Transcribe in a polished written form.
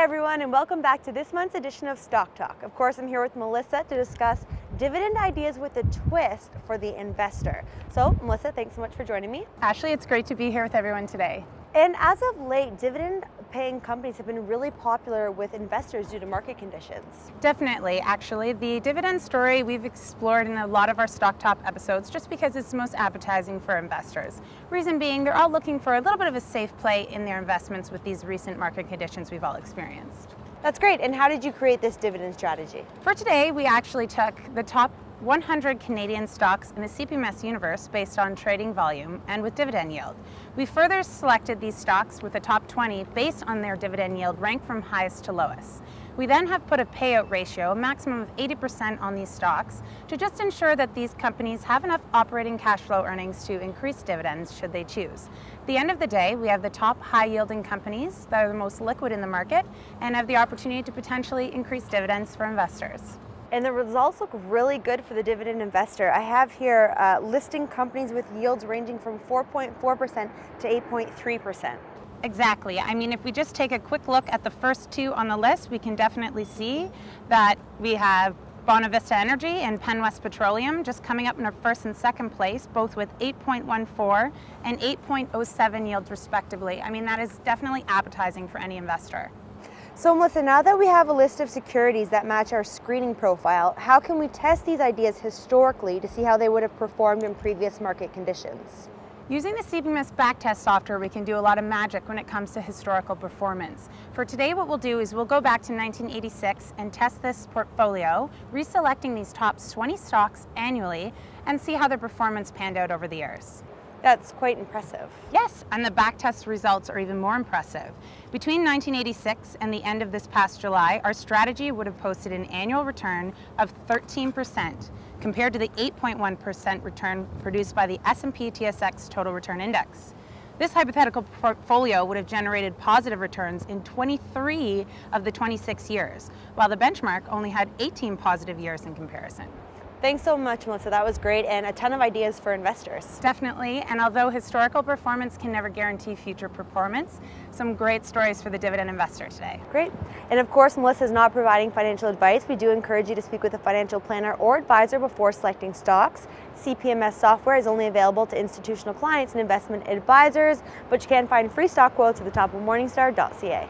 everyone, and welcome back to this month's edition of Stock Talk. Of course, I'm here with Melissa to discuss dividend ideas with a twist for the investor. So, Melissa, thanks so much for joining me. Ashley, it's great to be here with everyone today. And as of late, dividend-paying companies have been really popular with investors due to market conditions. Definitely, actually. The dividend story we've explored in a lot of our Stock Talk episodes just because it's the most appetizing for investors. Reason being, they're all looking for a little bit of a safe play in their investments with these recent market conditions we've all experienced. That's great. And how did you create this dividend strategy? For today, we actually took the top 100 Canadian stocks in the CPMS universe based on trading volume and with dividend yield. We further selected these stocks with the top 20 based on their dividend yield ranked from highest to lowest. We then have put a payout ratio, a maximum of 80% on these stocks, to just ensure that these companies have enough operating cash flow earnings to increase dividends should they choose. At the end of the day, we have the top high-yielding companies that are the most liquid in the market and have the opportunity to potentially increase dividends for investors. And the results look really good for the dividend investor. I have here listing companies with yields ranging from 4.4% to 8.3%. Exactly. I mean, if we just take a quick look at the first two on the list, we can definitely see that we have Bonavista Energy and Penn West Petroleum just coming up in our first and second place, both with 8.14 and 8.07 yields respectively. I mean, that is definitely appetizing for any investor. So Melissa, now that we have a list of securities that match our screening profile, how can we test these ideas historically to see how they would have performed in previous market conditions? Using the CPMS backtest software, we can do a lot of magic when it comes to historical performance. For today, what we'll do is we'll go back to 1986 and test this portfolio, reselecting these top 20 stocks annually and see how their performance panned out over the years. That's quite impressive. Yes, and the backtest results are even more impressive. Between 1986 and the end of this past July, our strategy would have posted an annual return of 13% compared to the 8.1% return produced by the S&P TSX Total Return Index. This hypothetical portfolio would have generated positive returns in 23 of the 26 years, while the benchmark only had 18 positive years in comparison. Thanks so much, Melissa. That was great and a ton of ideas for investors. Definitely, and although historical performance can never guarantee future performance, some great stories for the dividend investor today. Great. And of course, Melissa is not providing financial advice. We do encourage you to speak with a financial planner or advisor before selecting stocks. CPMS software is only available to institutional clients and investment advisors, but you can find free stock quotes at the top of morningstar.ca.